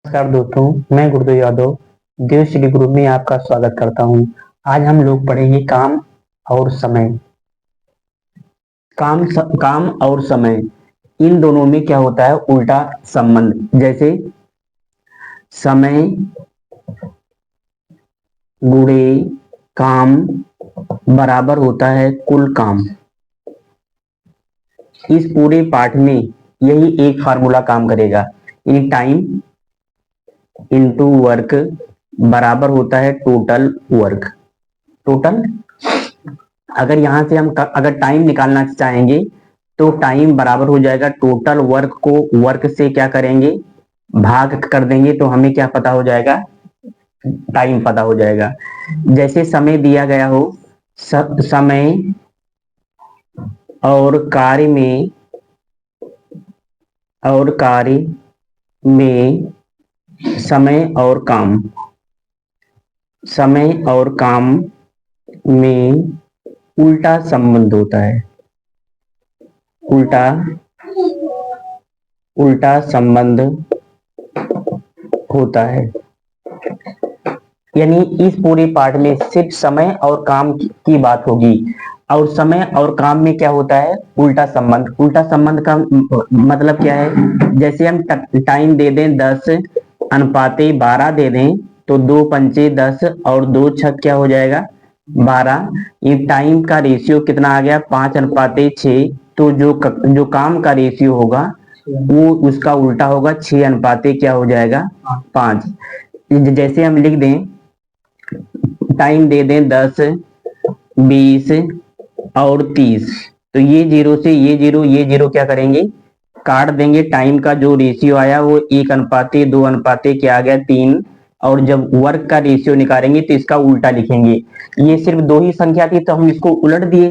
नमस्कार दोस्तों, मैं गुरुदेव यादव देव श्री गुरु में आपका स्वागत करता हूँ। आज हम लोग पढ़ेंगे काम और समय। काम और समय, इन दोनों में क्या होता है? उल्टा संबंध। जैसे समय गुणे काम बराबर होता है कुल काम। इस पूरे पाठ में यही एक फार्मूला काम करेगा। इन टाइम इनटू वर्क बराबर होता है टोटल वर्क। टोटल, अगर यहां से हम अगर टाइम निकालना चाहेंगे तो टाइम बराबर हो जाएगा टोटल वर्क को वर्क से क्या करेंगे? भाग कर देंगे तो हमें क्या पता हो जाएगा? टाइम पता हो जाएगा। जैसे समय दिया गया हो, समय और कार्य में समय और काम में उल्टा संबंध होता है। उल्टा संबंध होता है। यानी इस पूरे पाठ में सिर्फ समय और काम की बात होगी। और समय और काम में क्या होता है? उल्टा संबंध। उल्टा संबंध का मतलब क्या है? जैसे हम टाइम दे दें 10 अनुपाते 12 दे दें तो 2 पंचे 10 और 2 छक क्या हो जाएगा? 12। ये टाइम का रेशियो कितना आ गया? 5 अनुपाते 6। तो जो काम का रेशियो होगा वो उसका उल्टा होगा, 6 अनुपाते क्या हो जाएगा? 5। जैसे हम लिख दें, टाइम दे दें 10 20 और 30, तो ये जीरो से ये जीरो क्या करेंगे? काट देंगे। टाइम का जो रेशियो आया वो 1 अनुपाते 2 अनुपाते क्या आ गया? 3। और जब वर्क का रेशियो निकालेंगे तो इसका उल्टा लिखेंगे। ये सिर्फ 2 ही संख्या थी तो हम इसको उलट दिए।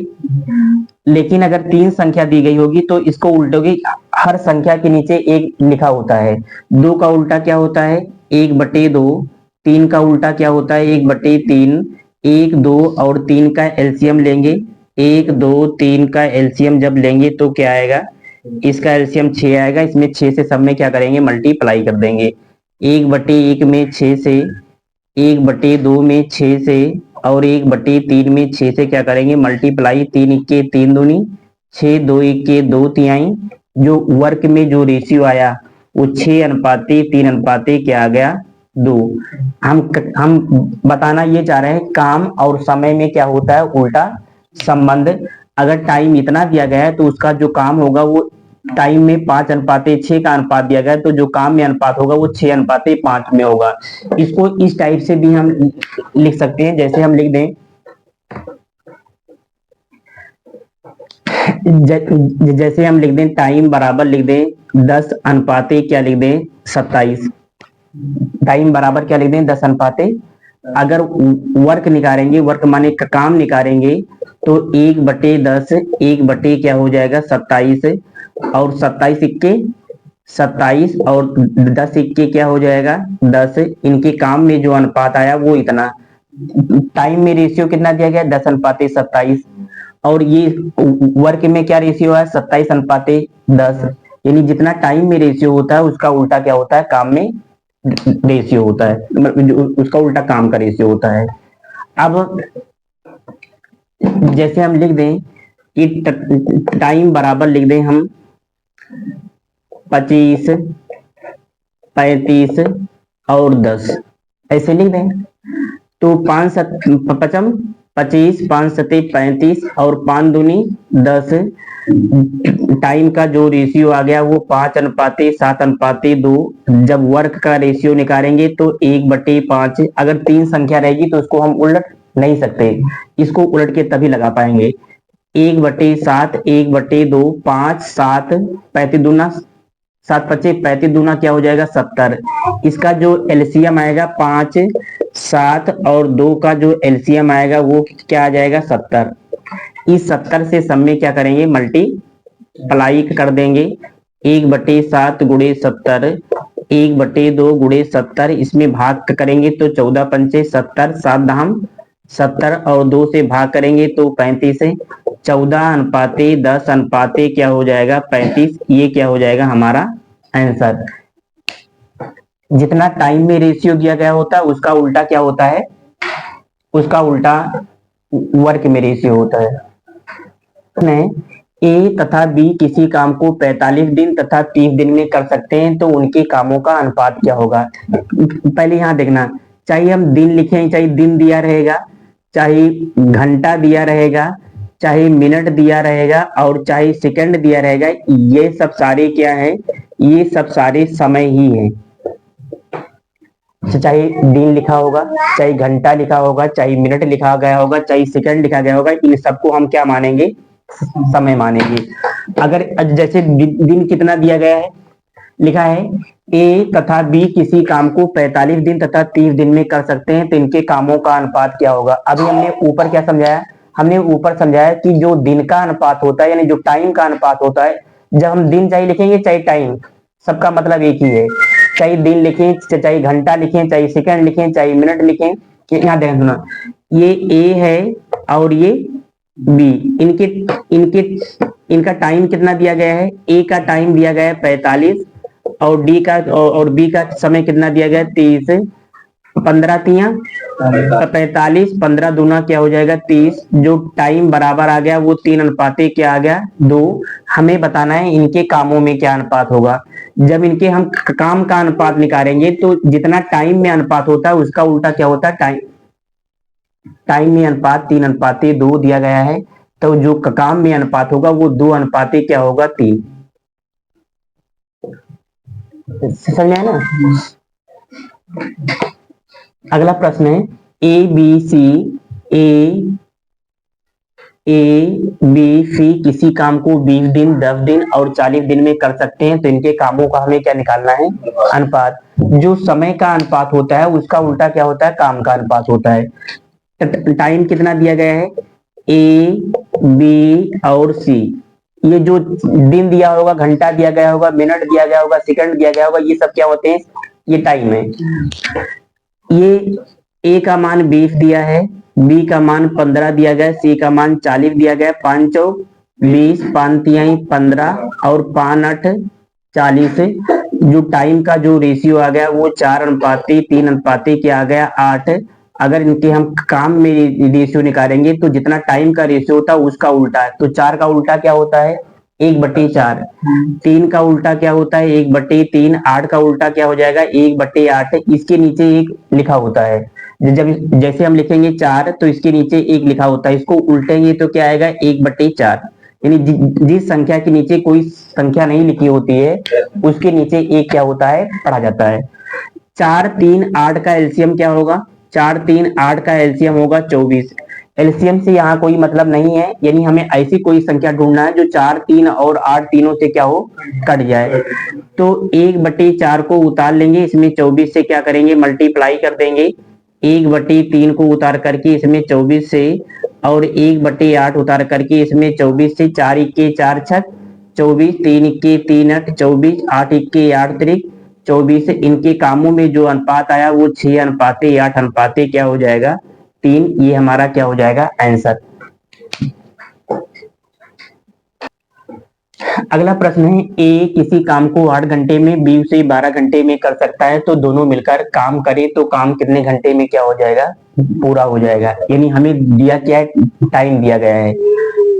लेकिन अगर 3 संख्या दी गई होगी तो इसको उल्टोगे। हर संख्या के नीचे एक लिखा होता है। 2 का उल्टा क्या होता है? 1/2। 3 का उल्टा क्या होता है? 1/3। 1 2 और 3 का एलसीएम लेंगे। 1 2 3 का एलसीएम जब लेंगे तो क्या आएगा? इसका एलसीएम 6 आएगा। इसमें 6 से सब में क्या करेंगे? मल्टीप्लाई कर देंगे। 1/1 में 6 से, 1/2 में 6 से और 1/3 में 6 से क्या करेंगे? मल्टीप्लाई। 3 इक्के 3 दूनी 6, 2 इक्के 2 तिहाई। जो वर्क में जो रेशियो आया वो 6 अनुपाते 3 अनुपाते क्या आ गया? 2। हम बताना ये चाह रहे हैं काम और समय में क्या होता है? उल्टा संबंध। अगर टाइम इतना दिया गया है तो उसका जो काम होगा वो टाइम में 5 अनुपाते 6 का अनुपात दिया गया है, तो जो काम में अनुपात होगा वो 6 अनुपाते 5 में होगा। इसको इस टाइप से भी हम लिख सकते हैं। जैसे हम लिख दें, जैसे हम लिख दें टाइम बराबर लिख दें 10 अनुपाते क्या लिख दें? 27। टाइम बराबर क्या लिख दें? 10 अनुपाते। अगर वर्क निकालेंगे, वर्क माने काम निकालेंगे तो 1/10, 1 क्या हो जाएगा? 27। और 27 इक्के 27 और 10 इक्के क्या हो जाएगा? 10। इनके काम में जो अनुपात आया वो इतना। टाइम में रेशियो कितना दिया गया? 10 अनुपाते 27। और ये वर्क में क्या रेशियो है? 27 अनुपाते 10। यानी जितना टाइम में रेशियो होता है उसका उल्टा क्या होता है? काम में रेशियो होता है। उसका उल्टा काम का रेशियो होता है। अब जैसे हम लिख दें कि टाइम बराबर लिख दें हम 25 35 और 10, ऐसे लिख दें तो 5 पचम 25 5 सते 35 और 5 दूनी 10। टाइम का जो रेशियो आ गया वो 5 अनुपाते 7 अनुपाते 2। जब वर्क का रेशियो निकालेंगे तो 1/5। अगर 3 संख्या रहेगी तो उसको हम उलट नहीं सकते, इसको उलट के तभी लगा पाएंगे। 1/7 1/2 5 7 35 दूना 7 पच्चे 35 दूना क्या हो जाएगा? 70। इसका जो एलसीएम आएगा 5 7 और 2 का जो एलसीएम आएगा वो क्या आ जाएगा? 70। इस 70 से सब में क्या करेंगे? मल्टीप्लाई कर देंगे। 1/7 गुणे 70, 1/2 गुणे 70। इसमें भाग करेंगे तो 14 पंचे 70, 7 दाम 70 और 2 से भाग करेंगे तो 35। 14 अनुपाते 10 अनुपाते क्या हो जाएगा? 35। ये क्या हो जाएगा हमारा आंसर। जितना टाइम में रेशियो दिया गया होता है उसका उल्टा क्या होता है, उसका उल्टा वर्क में रेशियो होता है। ए तथा बी किसी काम को 45 दिन तथा 30 दिन में कर सकते हैं तो उनके कामों का अनुपात क्या होगा। पहले यहाँ देखना, चाहे हम दिन लिखें, चाहे दिन दिया रहेगा, चाहे घंटा दिया रहेगा, चाहे मिनट दिया रहेगा और चाहे सेकंड दिया रहेगा, ये सब सारे क्या है, ये सब सारे समय ही है। चाहे दिन लिखा होगा, चाहे घंटा लिखा होगा, चाहे मिनट लिखा गया होगा, चाहे सेकंड लिखा गया होगा, इन सबको हम क्या मानेंगे, समय मानेंगे। अगर जैसे दिन कितना दिया गया है, लिखा है ए तथा बी किसी काम को 45 दिन तथा 30 दिन में कर सकते हैं तो इनके कामों का अनुपात क्या होगा। अभी हमने ऊपर क्या समझाया, हमने ऊपर समझाया कि जो दिन का अनुपात होता है यानी जो टाइम का अनुपात होता है, जब हम दिन चाहे लिखेंगे चाहे टाइम, सबका मतलब एक ही है। चाहे दिन लिखें, चाहे घंटा लिखें, चाहे सेकंड लिखें, चाहे मिनट लिखें। यहाँ ध्यान सुना, ये ए है और ये बी, इनके इनके इनका टाइम कितना दिया गया है, ए का टाइम दिया गया है 45 और डी का और बी का समय कितना दिया गया है 30। 15 तिया 45, 15 दूना क्या हो जाएगा 30। जो टाइम बराबर आ गया वो 3 अनुपाते क्या आ गया 2। हमें बताना है इनके कामों में क्या अनुपात होगा। जब इनके हम काम का अनुपात निकालेंगे तो जितना टाइम में अनुपात होता है उसका उल्टा क्या होता है, टाइम में अनुपात 3 अनुपाते 2 दिया गया है, तो जो काम में अनुपात होगा वो 2 अनुपाते क्या होगा 3। समझ में आया ना। अगला प्रश्न है A B C, A B C किसी काम को 20 दिन 10 दिन और 40 दिन में कर सकते हैं तो इनके कामों का हमें क्या निकालना है, अनुपात। जो समय का अनुपात होता है उसका उल्टा क्या होता है, काम का अनुपात होता है। टाइम कितना दिया गया है, ए बी और सी, ये जो दिन दिया होगा, घंटा दिया गया होगा, मिनट दिया गया होगा, सेकंड दिया गया होगा, ये सब क्या होते हैं, ये टाइम है। ये ए का मान 20 दिया है, बी का मान 15 दिया गया, सी का मान 40 दिया गया। 5 चौक 20, 5 तिहाई 15 और 5 8 40। जो टाइम का जो रेशियो आ गया वो 4 अनुपाते 3 अनुपाते क्या आ गया 8। अगर इनके हम काम में रेशियो निकालेंगे तो जितना टाइम का रेशियो होता है उसका उल्टा है। तो 4 का उल्टा क्या होता है 1/4। 3 का उल्टा क्या होता है 1/3। 8 का उल्टा क्या हो जाएगा 1/8। इसके नीचे एक लिखा होता है, जब जैसे हम लिखेंगे 4 तो इसके नीचे एक लिखा होता है, इसको उल्टेंगे तो क्या आएगा 1/4। यानी जिस संख्या के नीचे कोई संख्या नहीं लिखी होती है उसके नीचे एक क्या होता है पढ़ा जाता है। 4 3 8 का एलसीएम क्या होगा, 4 3 8 का एलसीएम होगा 24। एलसीएम से यहाँ कोई मतलब नहीं है, यानी हमें ऐसी कोई संख्या ढूंढना है जो 4 3 और 8 तीनों से क्या हो कट जाए। तो 1/4 को उतार लेंगे, इसमें 24 से क्या करेंगे मल्टीप्लाई कर देंगे। 1/3 को उतार करके इसमें 24 से और 1/8 उतार करके इसमें 24 से। 4 इक्के 4 छक 24, 3 इक्के 3 8 24, 8 इक्के 8 त्रिक 24। इनके कामों में जो अनुपात आया वो 6 अनुपाते 8 अनुपाते क्या हो जाएगा 3। ये हमारा क्या हो जाएगा आंसर। अगला प्रश्न है ए किसी काम को 8 घंटे में बी उसे 12 घंटे में कर सकता है तो दोनों मिलकर काम करें तो काम कितने घंटे में क्या हो जाएगा पूरा हो जाएगा। यानी हमें दिया क्या है, टाइम दिया गया है।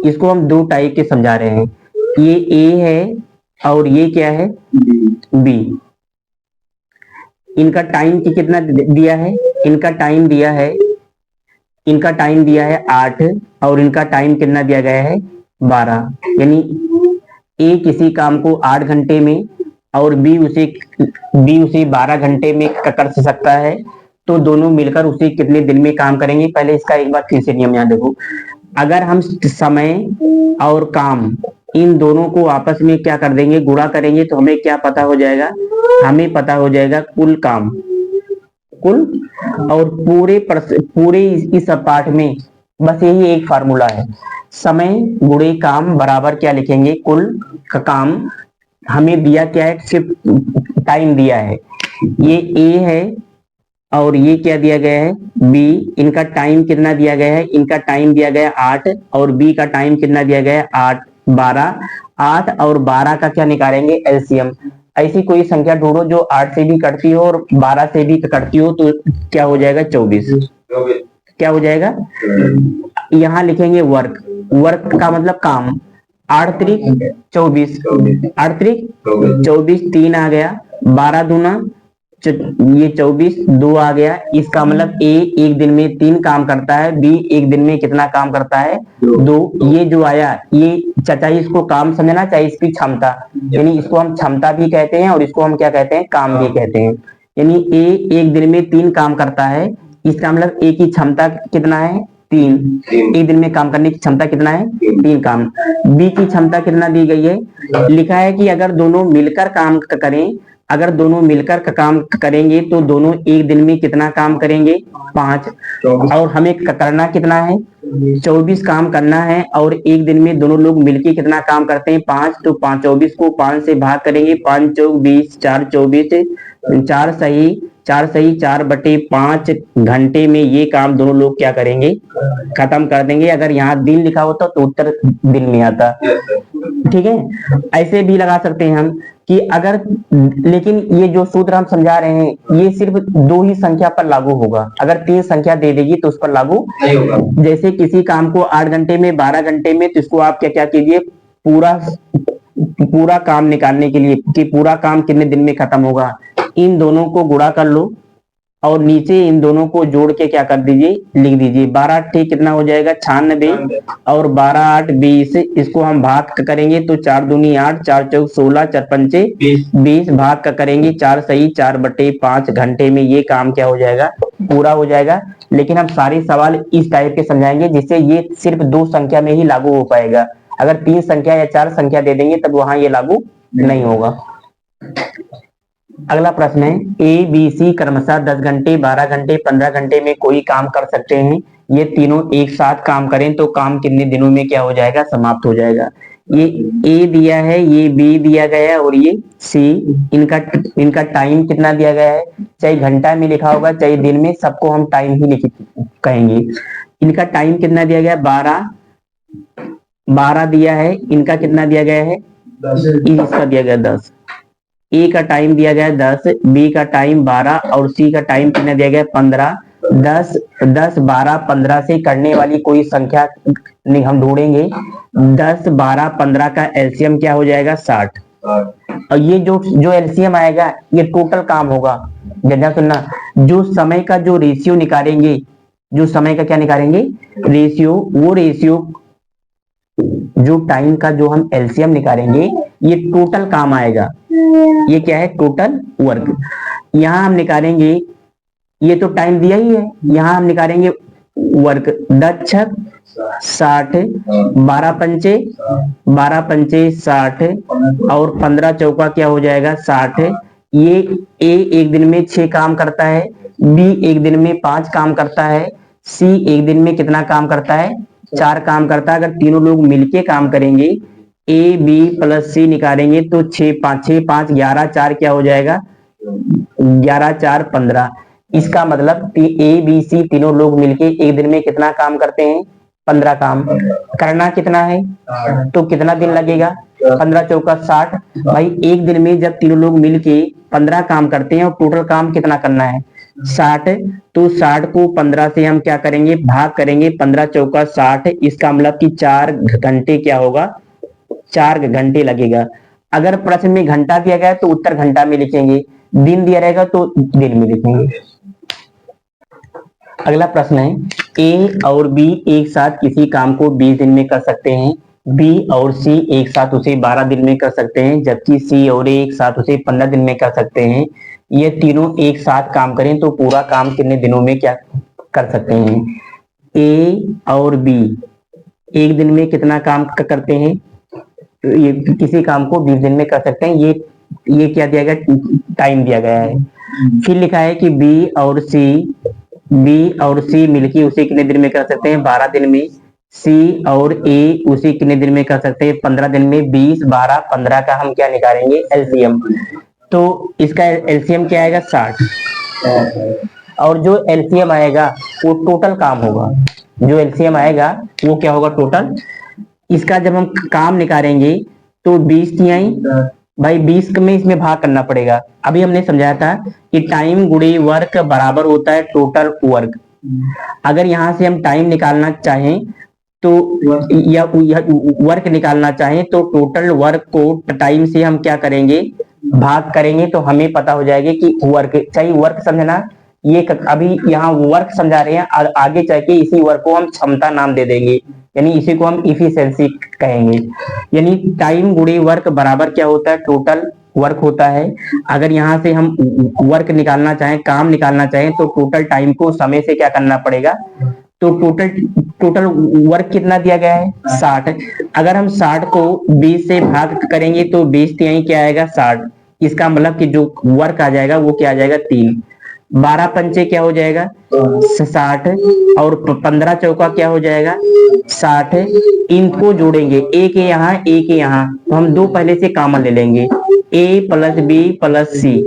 इसको हम दो टाइप के समझा रहे हैं, ये ए है और ये क्या है बी। इनका टाइम कितना दिया है, इनका टाइम दिया है, इनका टाइम दिया है 8 और इनका टाइम कितना दिया गया है 12। यानी ए किसी काम को 8 घंटे में और बी उसे 12 घंटे में कर सकता है तो दोनों मिलकर उसे कितने दिन में काम करेंगे। पहले इसका एक बार फिर से नियम याद देखो, अगर हम समय और काम इन दोनों को आपस में क्या कर देंगे गुणा करेंगे तो हमें क्या पता हो जाएगा, हमें पता हो जाएगा कुल काम, कुल। और पूरे इस पाठ में बस यही एक फार्मूला है, समय गुणे काम बराबर क्या लिखेंगे कुल का काम। हमें दिया क्या है सिर्फ टाइम दिया है, ये ए है और ये क्या दिया गया है बी। इनका टाइम कितना दिया गया है, इनका टाइम दिया गया 8 और बी का टाइम कितना दिया गया है 8 12। 8 और 12 का क्या निकालेंगे एलसीएम। ऐसी कोई संख्या ढूंढो जो 8 से भी कटती हो और 12 से भी कटती हो, तो क्या हो जाएगा? 24। क्या हो जाएगा? यहाँ लिखेंगे वर्क, वर्क का मतलब काम, 8 त्रिक 24, 8 त्रिक 24, 3 आ गया, 12 दूना ये 24, 2 आ गया। इसका मतलब ए एक दिन में 3 काम करता है, बी एक दिन में कितना काम करता है? 2। ये जो आया ये चाहे इसको काम समझना चाहे इसकी क्षमता, यानी इसको हम क्षमता भी कहते हैं और इसको हम क्या कहते हैं? काम भी कहते हैं। यानी ए एक दिन में 3 काम करता है, इसका मतलब ए की क्षमता कितना है? 3। एक दिन में काम करने की क्षमता कितना है? 3 काम। बी की क्षमता कितना दी गई है? लिखा है कि अगर दोनों मिलकर काम करें, अगर दोनों मिलकर काम करेंगे तो दोनों एक दिन में कितना काम करेंगे? 5। और हमें करना कितना है? 24 काम करना है और एक दिन में दोनों लोग मिलकर कितना काम करते हैं? 5। तो 5 24 को 5 से भाग करेंगे, 5 चौक 20, 4 24, 4 सही 4/5 घंटे में ये काम दोनों लोग क्या करेंगे? खत्म कर देंगे। अगर यहाँ दिन लिखा होता तो उत्तर दिन में आता। ठीक है, ऐसे भी लगा सकते हैं हम कि अगर, लेकिन ये जो सूत्र हम समझा रहे हैं ये सिर्फ 2 ही संख्या पर लागू होगा, अगर 3 संख्या दे देगी तो उस पर लागू नहीं होगा। जैसे किसी काम को 8 घंटे में, 12 घंटे में, तो इसको आप क्या क्या कीजिए, पूरा काम निकालने के लिए कि पूरा काम कितने दिन में खत्म होगा, इन दोनों को गुणा कर लो और नीचे इन दोनों को जोड़ के क्या कर दीजिए? लिख दीजिए। 12 8 कितना हो जाएगा? 96 और 12 8 20। इसको हम भाग करेंगे तो 4 दूनी 8, 4 चौक 16, 4 पंचे 20, भाग का करेंगे 4 सही 4/5 घंटे में ये काम क्या हो जाएगा? पूरा हो जाएगा। लेकिन हम सारे सवाल इस टाइप के समझाएंगे जिससे ये सिर्फ 2 संख्या में ही लागू हो पाएगा। अगर 3 संख्या या 4 संख्या दे देंगे तब वहां ये लागू नहीं होगा। अगला प्रश्न है, ए बी सी क्रमशः 10 घंटे, 12 घंटे, 15 घंटे में कोई काम कर सकते हैं। ये तीनों एक साथ काम करें तो काम कितने दिनों में क्या हो जाएगा? समाप्त हो जाएगा। ये ए दिया है, ये बी दिया गया है और ये सी। इनका टाइम कितना दिया गया है? चाहे घंटा में लिखा होगा चाहे दिन में, सबको हम टाइम ही कहेंगे। इनका टाइम कितना दिया गया? 12 दिया है। इनका कितना दिया गया है? इसका दिया गया 10। ए का टाइम दिया गया 10, बी का टाइम 12 और सी का टाइम कितना दिया गया? 15। 10 12 15 से करने वाली कोई संख्या हम ढूंढेंगे। 10 12 15 का एलसीएम क्या हो जाएगा? 60। और ये जो एलसीएम आएगा ये टोटल काम होगा। ध्यान सुनना, जो समय का जो रेशियो निकालेंगे, जो समय का क्या निकालेंगे? रेशियो, वो रेशियो जो टाइम का जो हम एलसीएम निकालेंगे ये टोटल काम आएगा। ये क्या है? Total work. यहां हम निकालेंगे, ये तो टाइम दिया ही है, यहां हम निकालेंगे वर्क। 10 छक 60, 12 पंचे 60 और 15 चौका क्या हो जाएगा? 60। ये ए एक दिन में 6 काम करता है, बी एक दिन में 5 काम करता है, सी एक दिन में कितना काम करता है? 4 काम करता है। अगर तीनों लोग मिलके काम करेंगे, ए बी प्लस सी निकालेंगे तो 6 5 11 4 क्या हो जाएगा? 11 4 15। इसका मतलब ए बी सी तीनों लोग मिलके एक दिन में कितना काम करते हैं? 15 काम। करना कितना है तो कितना दिन लगेगा? 15 चौका 60। भाई एक दिन में जब तीनों लोग मिलके 15 काम करते हैं और टोटल काम कितना करना है? 60। तो 60 को 15 से हम क्या करेंगे? भाग करेंगे। 15 चौका 60। इसका मतलब कि 4 घंटे क्या होगा? 4 घंटे लगेगा। अगर प्रश्न में घंटा दिया गया तो उत्तर घंटा में लिखेंगे, दिन दिया रहेगा तो दिन में लिखेंगे। अगला प्रश्न है, ए और बी एक साथ किसी काम को 20 दिन में कर सकते हैं, बी और सी एक साथ उसे 12 दिन में कर सकते हैं, जबकि सी और ए एक साथ उसे 15 दिन में कर सकते हैं। ये तीनों एक साथ काम करें तो पूरा काम कितने दिनों में क्या कर सकते हैं? ए और बी एक दिन में कितना काम करते हैं? ये किसी काम को 20 दिन में कर सकते हैं। ये क्या दिया गया? टाइम दिया गया है। फिर लिखा है कि बी और सी मिलके उसे कितने दिन में कर सकते हैं? 12 दिन में। सी और ए उसे कितने दिन में कर सकते हैं? 15 दिन में। 20 12 15 का हम क्या निकालेंगे? एलसीएम। तो इसका एलसीएम क्या आएगा? 60। और जो एलसीएम आएगा वो टोटल काम होगा। जो एलसीएम आएगा वो क्या होगा? टोटल। इसका जब हम काम निकालेंगे तो 20 तिहाई भाई 20 में इसमें भाग करना पड़ेगा। अभी हमने समझाया था कि टाइम गुणे वर्क बराबर होता है टोटल वर्क। अगर यहाँ से हम टाइम निकालना चाहें तो या वर्क निकालना चाहें तो टोटल वर्क को टाइम से हम क्या करेंगे, भाग करेंगे, तो हमें पता हो जाएगा कि वर्क, चाहिए वर्क समझना, ये अभी यहाँ वर्क समझा रहे हैं, आगे चल के इसी वर्क को हम क्षमता नाम दे देंगे, यानी इसी को हम इफिशिएंसी कहेंगे। यानी टाइम गुणे वर्क बराबर क्या होता है, टोटल वर्क होता है। अगर यहाँ से हम वर्क निकालना चाहें, काम निकालना चाहें, तो टोटल टाइम को समय से क्या करना पड़ेगा, तो टोटल वर्क कितना दिया गया है 60। अगर हम 60 को 20 से भाग करेंगे तो 20 तिहाई क्या आएगा 60। इसका मतलब कि जो वर्क आ जाएगा वो क्या आ जाएगा 3। 12 पंचे क्या हो जाएगा 60 और 15 चौका क्या हो जाएगा 60। इनको जोड़ेंगे, एक यहाँ एक यहाँ, तो हम दो पहले से कॉमन ले लेंगे, a प्लस बी प्लस सी।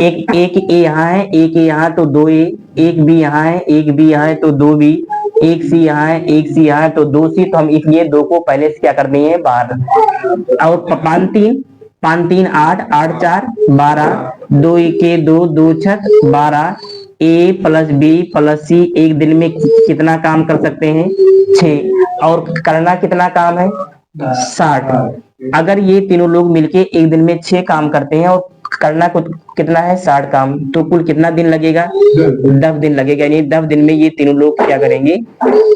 एक ए यहाँ है, एक ए यहाँ, तो 2 ए, एक बी यहाँ है, एक बी यहाँ है, तो 2 बी, एक सी यहाँ है, एक सी यहाँ है, तो 2 सी। तो हम इसलिए 2 को पहले से क्या कर देंगे बाहर। और 5 3 5 3 8 8 4 12, 2 1 2 2 6 12। ए प्लस बी प्लस सी एक दिन में कितना काम कर सकते हैं 6, और करना कितना काम है 60। अगर ये तीनों लोग मिलके एक दिन में 6 काम करते हैं और करना कुछ कितना है 60 काम, तो कुल कितना दिन लगेगा 10 दिन लगेगा। यानी 10 दिन में ये तीनों लोग क्या करेंगे,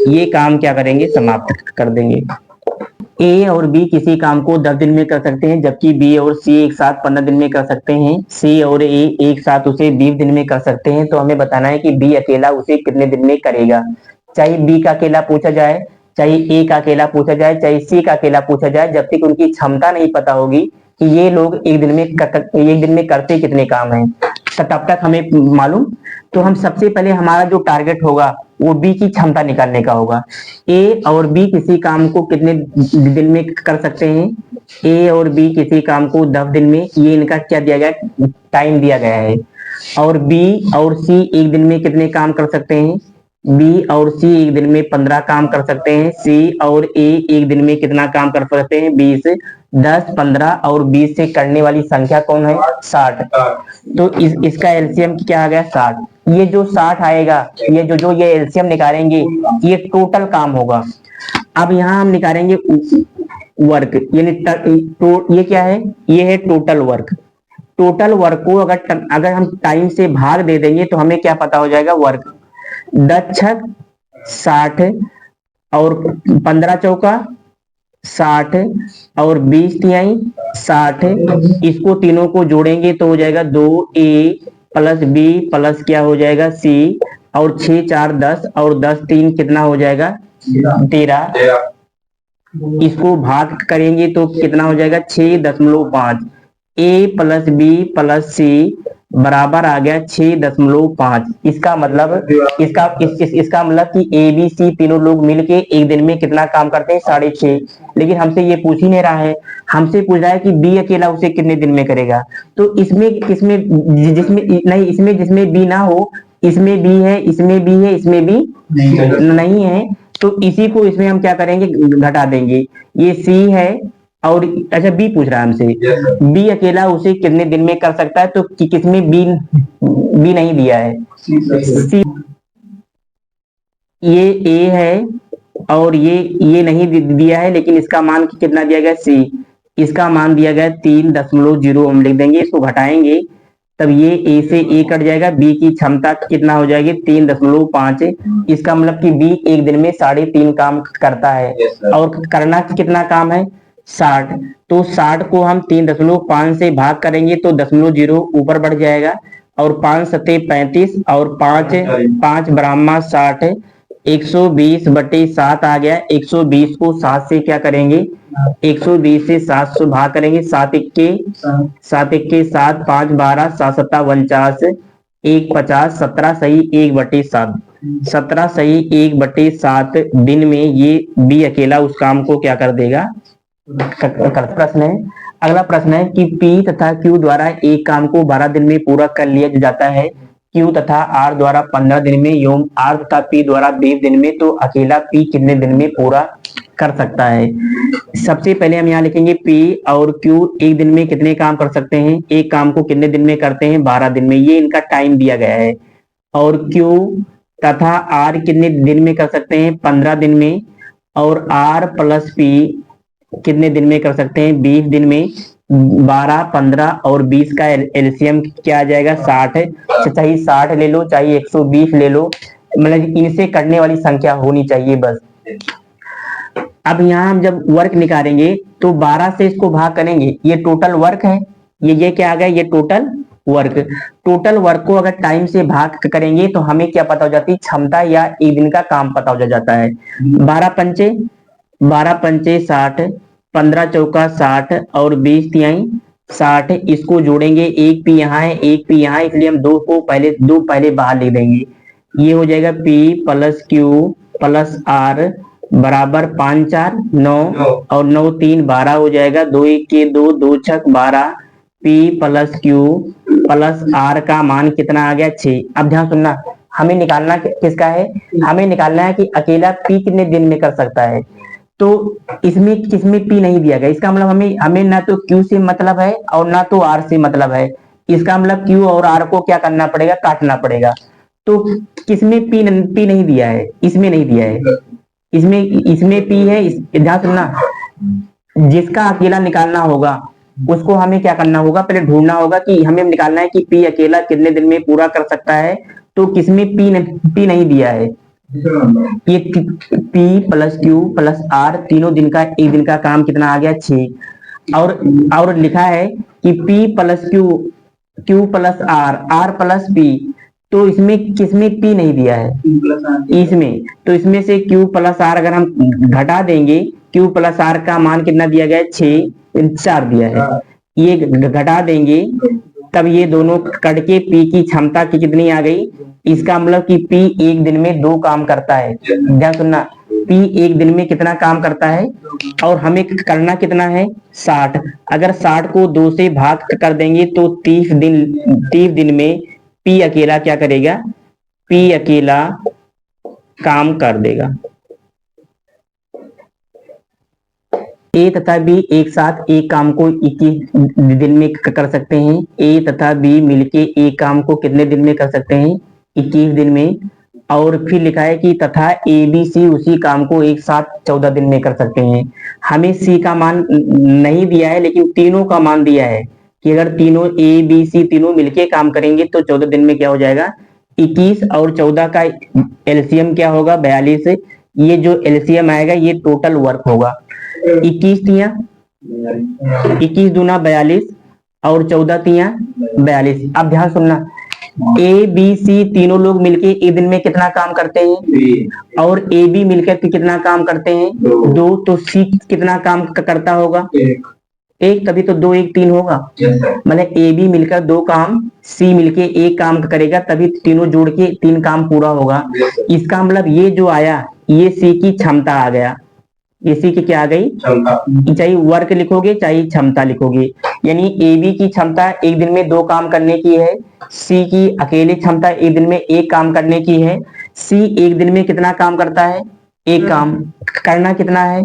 ये काम क्या करेंगे समाप्त कर देंगे। ए और बी किसी काम को 10 दिन में कर सकते हैं, जबकि बी और सी एक साथ 15 दिन में कर सकते हैं। सी और ए एक साथ उसे 20 दिन में कर सकते हैं। तो हमें बताना है कि बी अकेला उसे कितने दिन में करेगा। चाहे बी का अकेला पूछा जाए, चाहे ए का अकेला पूछा जाए, चाहे सी का अकेला पूछा जाए, जब तक उनकी क्षमता नहीं पता होगी कि ये लोग एक दिन में करते कितने काम हैं, तब तक हमें मालूम। तो हम सबसे पहले हमारा जो टारगेट होगा वो बी की क्षमता निकालने का होगा। ए और बी किसी काम को कितने दिन में कर सकते हैं, ए और बी किसी काम को 10 दिन में, ये इनका क्या दिया गया है, टाइम दिया गया है। और बी और सी एक दिन में कितने काम कर सकते हैं, बी और सी एक दिन में 15 काम कर सकते हैं। सी और ए एक दिन में कितना काम कर सकते हैं 20। 10 15 और 20 से करने वाली संख्या कौन है 60। तो इसका एलसीएम क्या आ गया 60। ये जो 60 आएगा, ये जो ये एलसीएम निकालेंगे ये टोटल काम होगा। अब यहाँ हम निकालेंगे वर्क, यानी ये क्या है, ये है टोटल वर्क। टोटल वर्क को अगर हम टाइम से भाग दे देंगे तो हमें क्या पता हो जाएगा वर्क। 10 छक 60 और 15 चौका 60 और 20 तिहाई 60। इसको तीनों को जोड़ेंगे तो हो जाएगा 2a प्लस बी प्लस क्या हो जाएगा सी, और 6 4 10 और 10 3 कितना हो जाएगा 13। इसको भाग करेंगे तो कितना हो जाएगा 6.5। a प्लस बी प्लस सी बराबर आ गया 6.5। इसका मतलब इसका मतलब कि ए बी सी तीनों लोग मिलके एक दिन में कितना काम करते हैं 6.5। लेकिन हमसे ये पूछ ही नहीं रहा है, हमसे पूछ रहा है कि बी अकेला उसे कितने दिन में करेगा। तो इसमें जिसमें बी ना हो, इसमें बी है, इसमें बी है, इसमें बी नहीं है, तो इसी को इसमें हम क्या करेंगे घटा देंगे। ये सी है और अच्छा बी पूछ रहा है हमसे, बी अकेला उसे कितने दिन में कर सकता है, तो किसमें बी नहीं दिया है, सी। ये ए है और ये नहीं दिया है, लेकिन इसका मान कितना दिया गया सी, इसका मान दिया गया 3.0। हम लिख देंगे, इसको घटाएंगे तब ये ए से ए कट जाएगा, बी की क्षमता कितना हो जाएगी 3.5। इसका मतलब कि बी एक दिन में 3.5 काम करता है और करना कितना काम है 60। तो 60 को हम 3.5 से भाग करेंगे तो 0.0 ऊपर बढ़ जाएगा, और 5 सत्ते 35 और 5 ब्राह्मा 60। 120/7 आ गया। 120 को 7 से क्या करेंगे, 120 से 7 से भाग करेंगे, 7 इक्के 7, 5 12, 7 7 49, 1 50, 17 सही 1/7। 17 सही 1/7 दिन में ये बी अकेला उस काम को क्या कर देगा। प्रश्न है, अगला प्रश्न है कि P तथा Q द्वारा एक काम को 12 दिन में पूरा कर लिया जाता है, Q तथा R द्वारा 15 दिन में एवं R तथा P द्वारा 20 दिन में, तो अकेला P कितने दिन में पूरा कर सकता है। सबसे पहले हम यहाँ लिखेंगे P और Q एक दिन में कितने काम कर सकते हैं, एक काम को कितने दिन में करते हैं, 12 दिन में, ये इनका टाइम दिया गया है। और Q तथा R कितने दिन में कर सकते हैं, 15 दिन में। और R प्लस P कितने दिन में कर सकते हैं, 20 दिन में। 12, 15 और 20 का एलसीएम क्या आ जाएगा, 60 है। चाहे 60 ले लो, चाहे 120 ले लो, मतलब इनसे कटने वाली संख्या होनी चाहिए बस। अब यहाँ हम जब वर्क निकालेंगे तो 12 से इसको भाग करेंगे, ये टोटल वर्क है, ये क्या आ गया, ये टोटल वर्क। टोटल वर्क को अगर टाइम से भाग करेंगे तो हमें क्या पता हो जाती है, क्षमता या एक दिन का काम पता हो जाता है। 12 पंचे 60, 15 चौका 60 और 20 तिहाई 60, इसको जोड़ेंगे, एक पी यहाँ है, एक पी यहाँ है, इसलिए हम दो पहले बाहर लिख देंगे। ये हो जाएगा P plus Q plus R बराबर 5 4 9 और 9 3 12 हो जाएगा। 2 1 के 2, 2 6 12। P plus Q plus R का मान कितना आ गया, 6। अब ध्यान सुनना, हमें निकालना किसका है, हमें निकालना है कि अकेला P कितने दिन में कर सकता है। तो इसमें P नहीं दिया गया, इसका मतलब हमें ना तो Q से मतलब है और ना तो R से मतलब है। इसका मतलब Q और R को क्या करना पड़ेगा, काटना पड़ेगा। तो किसमें P नहीं दिया है, इसमें नहीं दिया है, इसमें P है। ध्यान सुनना, जिसका अकेला निकालना होगा उसको हमें क्या करना होगा, पहले ढूंढना होगा कि हमें निकालना है कि P अकेला कितने दिन में पूरा कर सकता है। तो किसमें P नहीं दिया है, ये P plus Q plus R तीनों दिन का, एक दिन का काम कितना आ गया, 6। और लिखा है कि P plus Q plus R plus P, तो इसमें किसमें P नहीं दिया है, इसमें। तो इसमें से Q प्लस R अगर हम घटा देंगे, Q प्लस R का मान कितना दिया गया है, 6 4 दिया है, ये घटा देंगे, तब ये दोनों कट के P की क्षमता की कितनी आ गई। इसका मतलब कि P एक दिन में 2 काम करता है। ध्यान सुनना, P एक दिन में कितना काम करता है और हमें करना कितना है, 60। अगर 60 को 2 से भाग कर देंगे तो 30 दिन में P अकेला क्या करेगा, P अकेला काम कर देगा। A तथा B एक साथ एक काम को 21 दिन में कर सकते हैं। A तथा B मिलके एक काम को कितने दिन में कर सकते हैं, 21 दिन में। और फिर लिखा है कि तथा A B C उसी काम को एक साथ 14 दिन में कर सकते हैं। हमें C का मान नहीं दिया है, लेकिन तीनों का मान दिया है कि अगर तीनों A B C तीनों मिलके काम करेंगे तो 14 दिन में क्या हो जाएगा, 21 और 14 का एलसीएम क्या होगा, 42। ये जो एलसीएम आएगा ये टोटल वर्क होगा। 21 तिया 21 दूना 42 और 14 तिया 42। अब ध्यान सुनना, A B C तीनों लोग मिलके एक दिन में कितना काम करते हैं, और A B मिलकर कितना काम करते हैं, 2। तो C कितना काम करता होगा, 1, तभी तो 2 1 3 होगा। मतलब A B मिलकर 2 काम, C मिलके 1 काम करेगा, तभी तीनों जोड़ के 3 काम पूरा होगा। इसका मतलब ये जो आया ये C की क्षमता आ गया, इसी की क्या आ गई, चाहे वर्क लिखोगे चाहे क्षमता लिखोगे। यानी ए बी की क्षमता एक दिन में 2 काम करने की है, सी की अकेले क्षमता एक दिन में 1 काम करने की है। सी एक दिन में कितना काम करता है, 1 काम करना कितना है,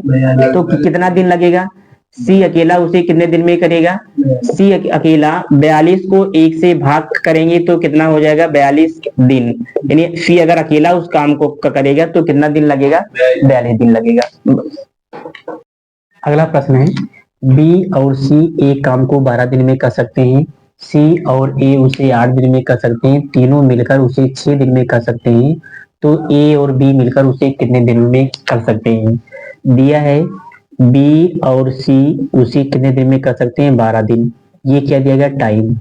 तो कितना दिन लगेगा, सी अकेला उसे कितने दिन में करेगा, सी अकेला 42 को 1 से भाग करेंगे तो कितना हो जाएगा, 42 दिन। यानी सी अगर अकेला उस काम को करेगा तो कितना दिन लगेगा, 42 दिन लगेगा। अगला प्रश्न है, बी और सी एक काम को 12 दिन में कर सकते हैं, सी और ए उसे 8 दिन में कर सकते हैं, तीनों मिलकर उसे 6 दिन में कर सकते हैं, तो ए और बी मिलकर उसे कितने दिन में कर सकते हैं। दिया है बी और सी उसे कितने दिन में कर सकते हैं, 12 दिन, ये क्या दिया गया टाइम।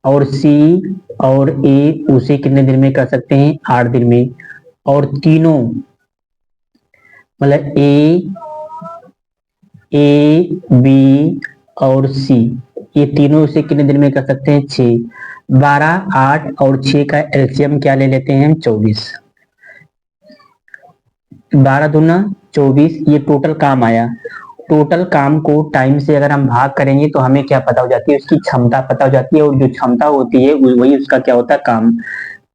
और सी और ए उसे कितने दिन में कर सकते हैं, 8 दिन में। और तीनों मतलब ए बी और सी ये तीनों उसे कितने दिन में कर सकते हैं, 6। 12 8 और 6 का एलसीएम क्या ले लेते हैं, 24। 12 दूना 24, ये टोटल काम आया। टोटल काम को टाइम से अगर हम भाग करेंगे तो हमें क्या पता हो जाती है, उसकी क्षमता पता हो जाती है, और जो क्षमता होती है वही उसका क्या होता है, काम।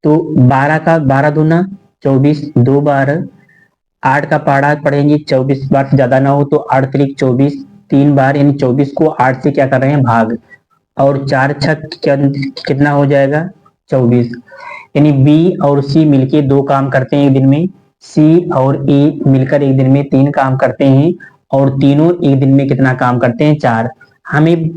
तो 12 का 12 दूना 24, 2 12 8 का पहाड़ा पढ़ेंगे 24 बार से ज्यादा ना हो तो 8 त्रिक 24, 3 बार यानी 24 को 8 से क्या कर रहे हैं भाग, और 4 छक कितना हो जाएगा 24। यानी बी और सी मिलके 2 काम करते हैं एक दिन में, सी और ए मिलकर एक दिन में 3 काम करते हैं, और तीनों एक दिन में कितना काम करते हैं 4। हमें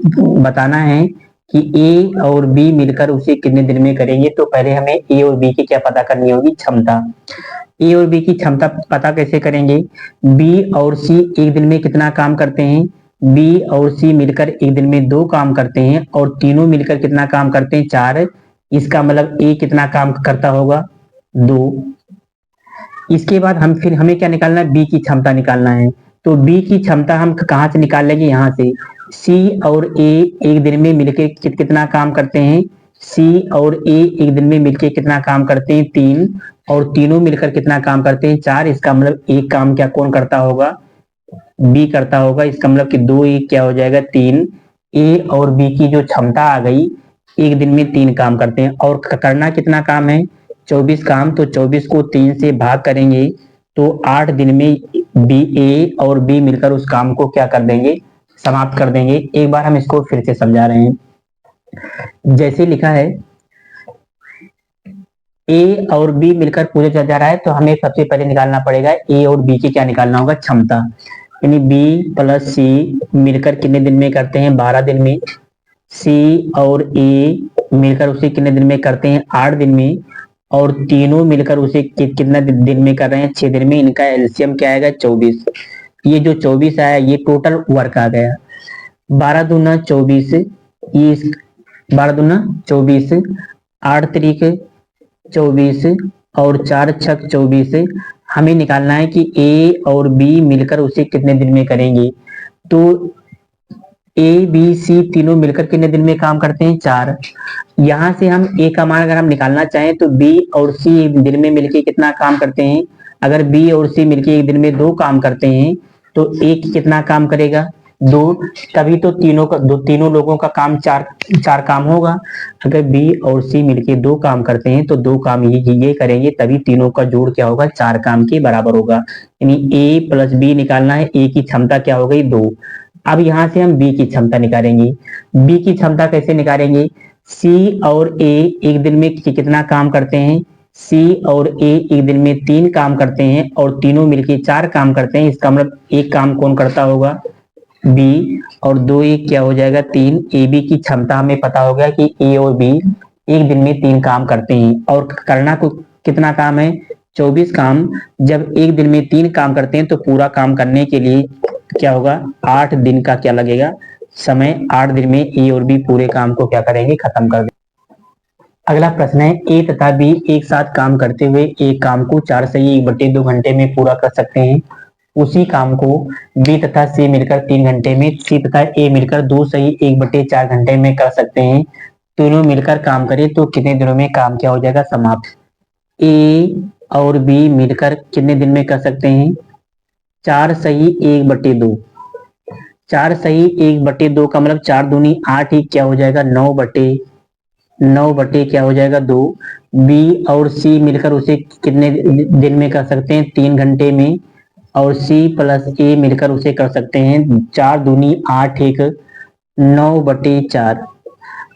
बताना है कि ए और बी मिलकर उसे कितने दिन में करेंगे, तो पहले हमें ए और बी की क्या पता करनी होगी क्षमता। ए और बी की क्षमता पता कैसे करेंगे, बी और सी एक दिन में कितना काम करते हैं, बी और सी मिलकर एक दिन में 2 काम करते हैं, और तीनों मिलकर कितना काम करते हैं 4। इसका मतलब ए कितना काम करता होगा 2। इसके बाद हमें क्या निकालना है, बी की क्षमता निकालना है। तो बी की क्षमता हम कहाँ से निकाल लेंगे, यहाँ से। सी और ए एक दिन में मिलकर कितना काम करते हैं, सी और ए एक दिन में मिलकर कितना काम करते हैं 3, और तीनों मिलकर कितना काम करते हैं 4। इसका मतलब एक काम क्या कौन करता होगा, बी करता होगा। इसका मतलब कि 2 एक क्या हो जाएगा 3। ए और बी की जो क्षमता आ गई, एक दिन में 3 काम करते हैं, और करना कितना काम है 24 काम। तो 24 को 3 से भाग करेंगे तो 8 दिन में बी ए और बी मिलकर उस काम को क्या कर देंगे, समाप्त कर देंगे। एक बार हम इसको फिर से समझा रहे हैं। जैसे लिखा है ए और बी मिलकर पूरे जा रहा है, तो हमें सबसे पहले निकालना पड़ेगा ए और बी की क्या निकालना होगा क्षमता। यानी बी प्लस सी मिलकर कितने दिन में करते हैं 12 दिन में, सी और ए मिलकर उसे कितने दिन में करते हैं 8 दिन में, और तीनों मिलकर उसे कितना दिन में कर रहे हैं 6 दिन में। इनका एलसीएम क्या आएगा 24। ये जो 24 आया ये टोटल वर्क आ गया। 12 दूना 24, ये 12 दूना 24, 8 तरीक 24, और 4 छक 24। हमें निकालना है कि ए और बी मिलकर उसे कितने दिन में करेंगे। तो ए बी सी तीनों मिलकर कितने दिन में काम करते हैं 4। यहाँ से हम ए का मान अगर हम निकालना चाहें तो बी और सी एक दिन में मिलकर कितना काम करते हैं। अगर बी और सी मिलकर एक दिन में 2 काम करते हैं तो ए कितना काम करेगा 2। तभी तो तीनों लोगों का काम 4 काम होगा। अगर बी और सी मिलके 2 काम करते हैं तो 2 काम ये करेंगे, तभी तीनों का जोड़ क्या होगा 4 काम के बराबर होगा। यानी ए प्लस बी निकालना है, ए की क्षमता क्या हो गई 2। अब यहाँ से हम बी की क्षमता निकालेंगे। बी की क्षमता कैसे निकालेंगे, सी और ए एक दिन में कितना काम करते हैं, सी और ए एक दिन में 3 काम करते हैं, और तीनों मिलके 4 काम करते हैं। इसका मतलब एक काम कौन करता होगा बी, और 2 एक क्या हो जाएगा 3। ए बी की क्षमता हमें पता हो गया कि ए और बी एक दिन में 3 काम करते हैं, और करना को कितना काम है 24 काम। जब एक दिन में 3 काम करते हैं तो पूरा काम करने के लिए क्या होगा 8 दिन का क्या लगेगा समय। 8 दिन में ए और बी पूरे काम को क्या करेंगे खत्म कर देंगे। अगला प्रश्न है ए तथा बी एक साथ काम करते हुए एक काम को 4 सही 1/2 घंटे में पूरा कर सकते हैं। उसी काम को बी तथा सी मिलकर 3 घंटे में, सी तथा ए मिलकर 2 सही 1/4 घंटे में कर सकते हैं। दोनों मिलकर काम करें तो कितने दिनों में काम क्या हो जाएगा समाप्त। ए और बी मिलकर कितने दिन में कर सकते हैं 4 सही 1/2। 4 सही 1/2 का मतलब 4 दूनी 8 ही क्या हो जाएगा 9 बटे क्या हो जाएगा 2। बी और सी मिलकर उसे कितने दिन में कर सकते हैं 3 घंटे में, और सी प्लस ए मिलकर उसे कर सकते हैं 4 दूनी 8 एक 9/4।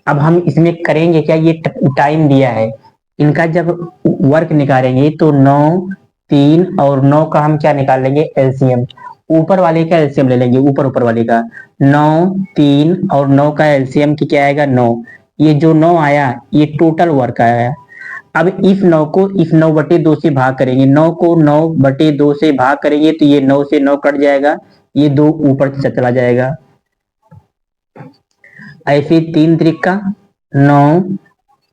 अब हम इसमें करेंगे क्या, ये टाइम दिया है इनका जब वर्क निकालेंगे तो 9 3 और 9 का हम क्या निकाल लेंगे एलसीएम। ऊपर वाले का एलसीएम ले लेंगे, ऊपर वाले का 9 3 और 9 का एलसीएम की क्या आएगा 9। ये जो 9 आया ये टोटल वर्क आया। अब इस 9 से भाग करेंगे, 9 को 9/2 से भाग करेंगे तो ये 9 से 9 कट जाएगा, ये 2 ऊपर चला जाएगा। ऐसे 3 त्रिका 9,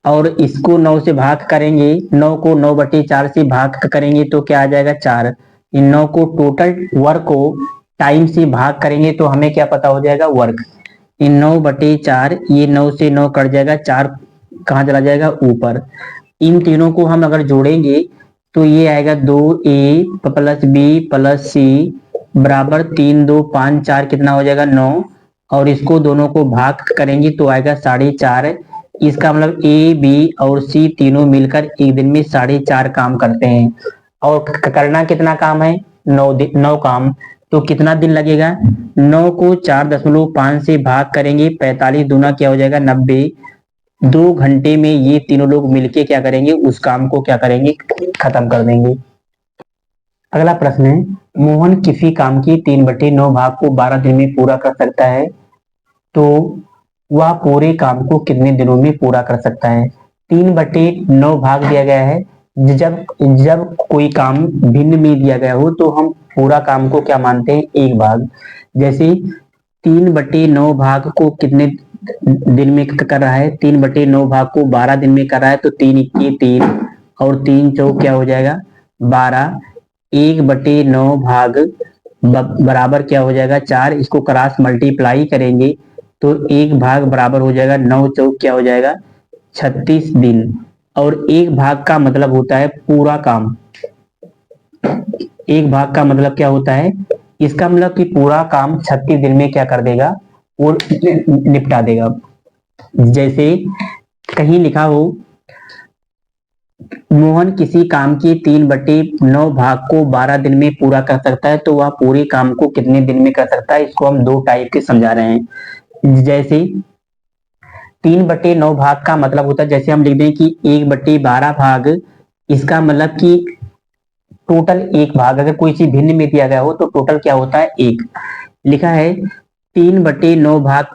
और इसको 9 से भाग करेंगे, 9 को 9/4 से भाग करेंगे तो क्या आ जाएगा 4। इन 9 को टोटल वर्क को टाइम से भाग करेंगे तो हमें क्या पता हो जाएगा वर्क। इन 9/4 ये 9 से 9 कट जाएगा, 4 कहाँ चला जाएगा ऊपर। इन तीनों को हम अगर जोड़ेंगे तो ये आएगा 2a प्लस बी प्लस सी बराबर 3 2 5 4 कितना हो जाएगा 9, और इसको दोनों को भाग करेंगे तो आएगा 4.5। इसका मतलब ए बी और सी तीनों मिलकर एक दिन में 4.5 काम करते हैं। और करना कितना काम है, 9 काम। तो कितना दिन लगेगा, 9 को 4.5 से भाग करेंगे, 45 दूना क्या हो जाएगा 90। 2 घंटे में ये तीनों लोग मिलके क्या करेंगे, उस काम को क्या करेंगे, खत्म कर देंगे। अगला प्रश्न है, मोहन किसी काम की 3/9 भाग को 12 दिन में पूरा कर सकता है, तो वह पूरे काम को कितने दिनों में पूरा कर सकता है। 3/9 भाग दिया गया है। जब जब कोई काम भिन्न में दिया गया हो तो हम पूरा काम को क्या मानते हैं, एक भाग। जैसे 3/9 भाग को कितने दिन में कर रहा है, 3/9 भाग को 12 दिन में कर रहा है, तो 3 इक्के 3 और 3 चौक क्या हो जाएगा 12। 1/9 भाग बराबर क्या हो जाएगा 4। इसको क्रॉस मल्टीप्लाई करेंगे तो 1 भाग बराबर हो जाएगा 9 चौक क्या हो जाएगा 36 दिन। और 1 भाग का मतलब होता है पूरा काम। 1 भाग का मतलब क्या होता है, इसका मतलब कि पूरा काम 36 दिन में क्या कर देगा, वो निपटा देगा। जैसे कहीं लिखा हो, मोहन किसी काम की 3/9 भाग को 12 दिन में पूरा कर सकता है, तो वह पूरे काम को कितने दिन में कर सकता है। इसको हम 2 टाइप के समझा रहे हैं। जैसे 3/9 भाग का मतलब होता है, जैसे हम लिख दें कि 1/12 भाग, इसका मतलब कि टोटल 1 भाग। अगर कोई चीज भिन्न में दिया गया हो तो टोटल क्या होता है 1। लिखा है 3/9 भाग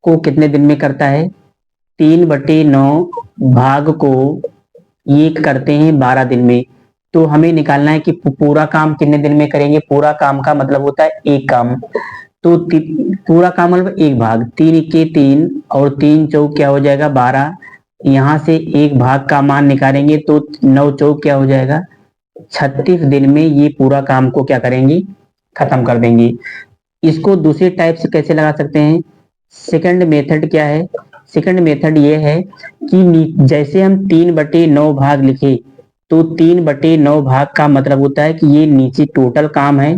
को कितने दिन में करता है, 3/9 भाग को ये करते हैं 12 दिन में। तो हमें निकालना है कि पूरा काम कितने दिन में करेंगे। पूरा काम का मतलब होता है 1 काम। तो पूरा काम मतलब 1 भाग। 3 इक्के 3 और 3 चौक क्या हो जाएगा 12। यहाँ से 1 भाग का मान निकालेंगे तो 9 चौक क्या हो जाएगा 36 दिन में ये पूरा काम को क्या करेंगे, खत्म कर देंगे। इसको दूसरे टाइप से कैसे लगा सकते हैं, सेकंड मेथड क्या है, सेकंड मेथड ये है कि जैसे हम 3/9 भाग लिखे, तो 3/9 भाग का मतलब होता है कि ये नीचे टोटल काम है,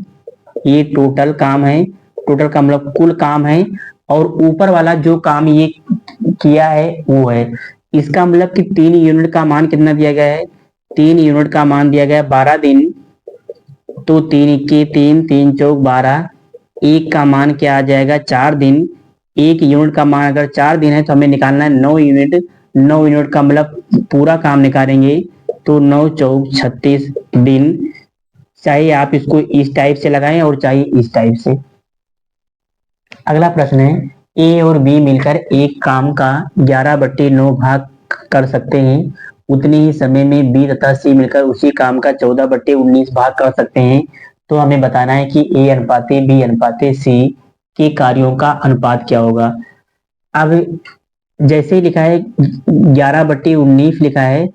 ये टोटल काम है, टोटल का मतलब कुल काम है, और ऊपर वाला जो काम ये किया है वो है। इसका मतलब कि 3 यूनिट का मान कितना दिया गया है, 3 यूनिट का मान दिया गया है 12 दिन। तो 3 इक्के 3 3 चौक 12। 1 का मान क्या आ जाएगा 4 दिन। 1 यूनिट का मान अगर 4 दिन है तो हमें निकालना है 9 यूनिट। 9 यूनिट का मतलब पूरा काम निकालेंगे तो 9 चौक 36 दिन। चाहे आप इसको इस टाइप से लगाएं और चाहे इस टाइप से। अगला प्रश्न है, ए और बी मिलकर एक काम का 11/9 भाग कर सकते हैं, उतने ही समय में बी तथा सी मिलकर उसी काम का 14/19 भाग कर सकते हैं। तो हमें बताना है कि ए अनुपाते बी अनुपाते सी के कार्यों का अनुपात क्या होगा। अब जैसे लिखा है 11/19 लिखा है,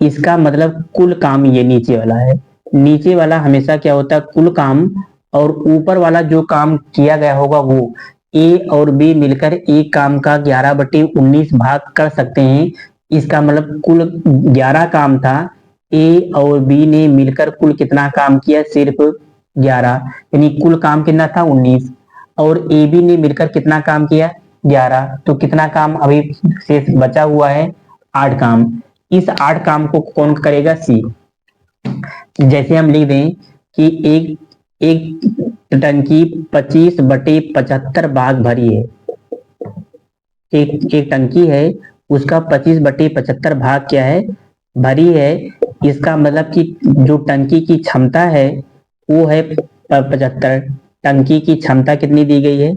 इसका मतलब कुल काम ये नीचे वाला है। नीचे वाला हमेशा क्या होता है कुल काम, और ऊपर वाला जो काम किया गया होगा वो। ए और बी मिलकर एक काम का 11/19 भाग कर सकते हैं, इसका मतलब कुल 11 काम था। ए और बी ने मिलकर कुल कितना काम किया, सिर्फ 11, यानी कुल काम कितना था 19। और ए बी ने मिलकर कितना काम किया 11, तो कितना काम अभी शेष बचा हुआ है 8 काम। इस 8 काम को कौन करेगा, सी। जैसे हम लिख दें कि एक टंकी 25/75 भाग भरी है। एक टंकी है, उसका 25/75 भाग क्या है, भरी है। इसका मतलब कि जो टंकी की क्षमता है वो है 75। टंकी की क्षमता कितनी दी गई है,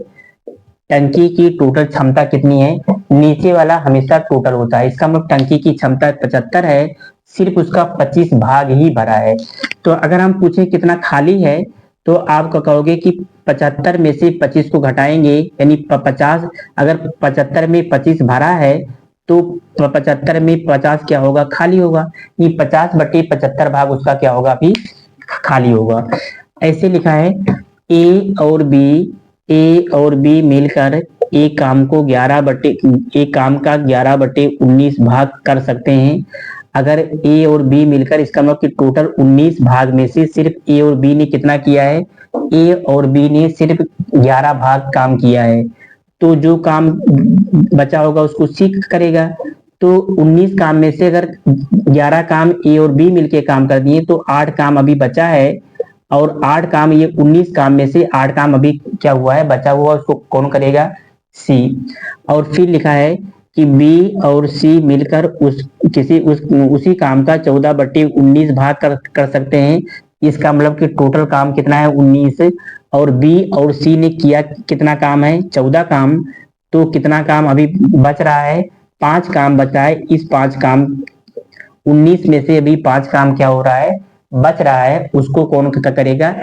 टंकी की टोटल क्षमता कितनी है, नीचे वाला हमेशा टोटल होता है। इसका मतलब टंकी की क्षमता 75 है, सिर्फ उसका 25 भाग ही भरा है। तो अगर हम पूछें कितना खाली है, तो आप कहोगे कि 75 में से 25 को घटाएंगे, यानी 50। अगर 75 में 25 भरा है तो 75 में 50 क्या होगा, खाली होगा। ये 50/75 भाग उसका क्या होगा, अभी खाली होगा। ऐसे लिखा है ए और बी मिलकर एक काम का 11/19 भाग कर सकते हैं। अगर ए और बी मिलकर, इसका मतलब कि टोटल 19 भाग में से सिर्फ ए और बी ने कितना किया है, ए और बी ने सिर्फ 11 भाग काम किया है, तो जो काम बचा होगा उसको सी करेगा। तो 19 काम में से अगर 11 काम ए और बी मिलके काम कर दिए तो 8 काम अभी बचा है, और 8 काम, ये 19 काम में से 8 काम अभी क्या हुआ है, बचा हुआ, उसको कौन करेगा, सी। और फिर लिखा है कि बी और सी मिलकर उसी काम का 14/19 भाग कर सकते हैं। इसका मतलब कि टोटल काम कितना है, 19, और बी और सी ने किया कितना काम है, 14 काम। तो कितना काम अभी बच रहा है, 5 काम बचा है। इस 5 काम 19 में से अभी 5 काम क्या हो रहा है, बच रहा है, उसको कौन करेगा,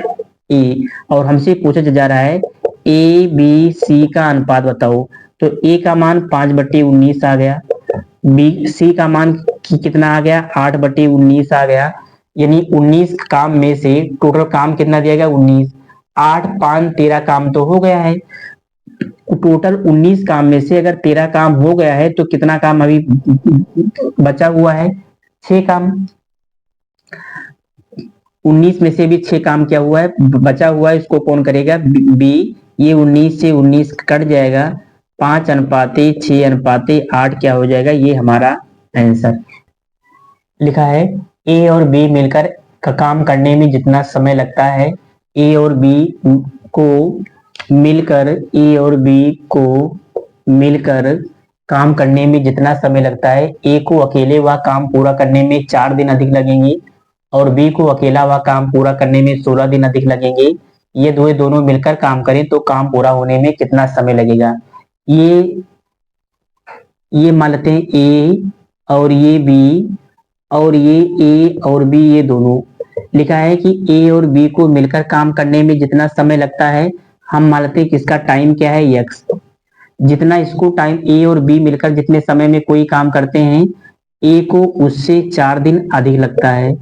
ए। और हमसे पूछा जा रहा है ए बी सी का अनुपात बताओ। तो ए का मान 5/19 आ गया, बी सी का मान कितना आ गया, 8/19 आ गया। यानी 19 काम में से टोटल काम कितना दिया गया, 19, 8 5 13 काम तो हो गया है। टोटल 19 काम में से अगर 13 काम हो गया है तो कितना काम अभी बचा हुआ है, 6 काम। 19 में से भी 6 काम क्या हुआ है, बचा हुआ है, इसको कौन करेगा, बी। ये 19 से 19 कट जाएगा, 5:6:8 क्या हो जाएगा, ये हमारा आंसर। लिखा है ए और बी मिलकर काम करने में जितना समय लगता है, ए और बी को मिलकर ए और बी को मिलकर काम करने में जितना समय लगता है, ए को अकेले वह काम पूरा करने में 4 दिन अधिक लगेंगे, और बी को अकेला वह काम पूरा करने में 16 दिन अधिक लगेंगे। ये दोनों मिलकर काम करें तो काम पूरा होने में कितना समय लगेगा। ये मान लेते हैं ए और ये बी, और ये ए और बी, ये दोनों। लिखा है कि ए और बी को मिलकर काम करने में जितना समय लगता है, हम मान लेते हैं कि इसका टाइम क्या है, एक्स। जितना इसको टाइम, ए और बी मिलकर जितने समय में कोई काम करते हैं, ए को उससे 4 दिन अधिक लगता है।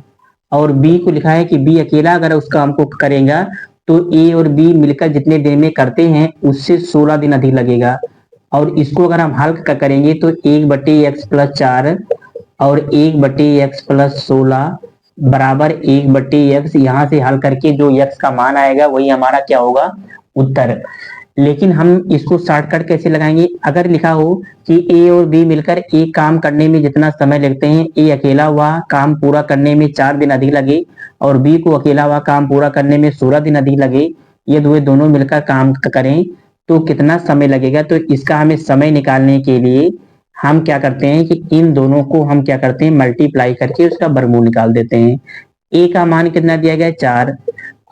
और बी को लिखा है कि बी अकेला अगर उस काम को करेगा तो ए और बी मिलकर जितने दिन में करते हैं उससे 16 दिन अधिक लगेगा। और इसको अगर हम हल करेंगे तो 1/x+4 और 1/x+16 बराबर 1/x। यहाँ से हल करके जो x का मान आएगा वही हमारा क्या होगा, उत्तर। लेकिन हम इसको शॉर्टकट कैसे लगाएंगे, अगर लिखा हो कि ए और बी मिलकर एक काम करने में जितना समय लगते हैं, ए अकेला वह काम पूरा करने में 4 दिन अधिक लगे, और बी को अकेला वह काम पूरा करने में 16 दिन अधिक लगे, ये दोनों मिलकर काम करें तो कितना समय लगेगा। तो इसका हमें समय निकालने के लिए हम क्या करते हैं कि इन दोनों को हम क्या करते हैं, मल्टीप्लाई करके उसका वर्गमूल निकाल देते हैं। ए का मान कितना दिया गया है, 4,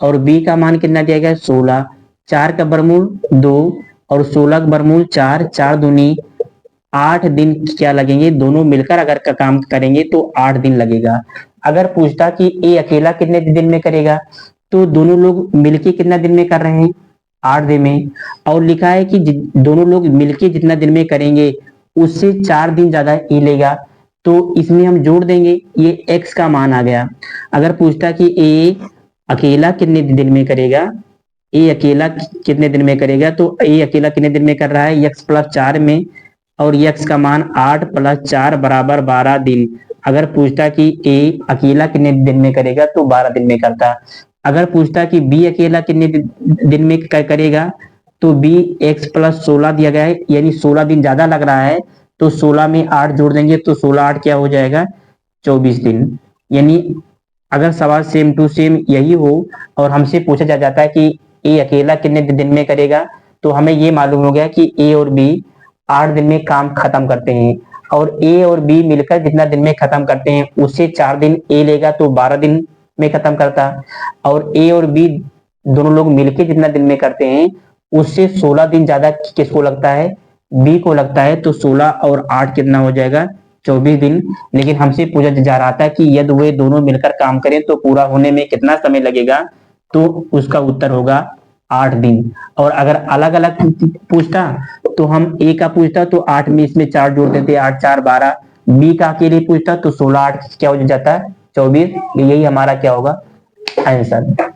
और बी का मान कितना दिया गया है, 16। 4 का वर्गमूल 2 और 16 का वर्गमूल 4, 4 दूनी 8 दिन क्या लगेंगे, दोनों मिलकर अगर का काम करेंगे तो 8 दिन लगेगा। अगर पूछता कि ए अकेला कितने दिन में करेगा, तो दोनों लोग मिलके कितना दिन में कर रहे हैं, 8 दिन में। और लिखा है कि दोनों लोग मिलके जितना दिन में करेंगे उससे 4 दिन ज्यादा ए लेगा, तो इसमें हम जोड़ देंगे, ये एक्स का मान आ गया। अगर पूछता कि ए अकेला कितने दिन में करेगा, ए अकेला कितने दिन में करेगा, तो ए अकेला कितने दिन में कर रहा है, x+4 में, और x का मान 8 + 4 बराबर 12 दिन। अगर पूछता कि ए अकेला कितने दिन में करेगा तो 12 दिन में करता। अगर पूछता कि बी अकेला कितने दिन में करेगा, तो बी x+16 दिया गया है, यानी 16 दिन ज्यादा लग रहा है, तो 16 में 8 जोड़ देंगे तो 16 8 क्या हो जाएगा, 24 दिन। यानी अगर सवाल सेम टू सेम यही हो और हमसे पूछा जाता है कि ए अकेला कितने दिन में करेगा, तो हमें ये मालूम हो गया कि ए और बी 8 दिन में काम खत्म करते हैं, और ए और बी मिलकर जितना दिन में खत्म करते हैं उससे 4 दिन ए लेगा तो 12 दिन में खत्म करता, और ए और बी दोनों लोग मिलकर जितना दिन में करते हैं उससे 16 दिन ज्यादा किसको लगता है, बी को लगता है। तो 16 और 8 कितना हो जाएगा, 24 दिन। लेकिन हमसे पूछा जा रहा था कि यदि वे दोनों मिलकर काम करें तो पूरा होने में कितना समय लगेगा, तो उसका उत्तर होगा 8 दिन। और अगर अलग अलग पूछता तो हम ए का पूछता तो 8 में इसमें 4 जोड़ देते, 8 4 12। बी का अकेले पूछता तो 16 8 क्या हो जाता है, 24। यही हमारा क्या होगा, आंसर।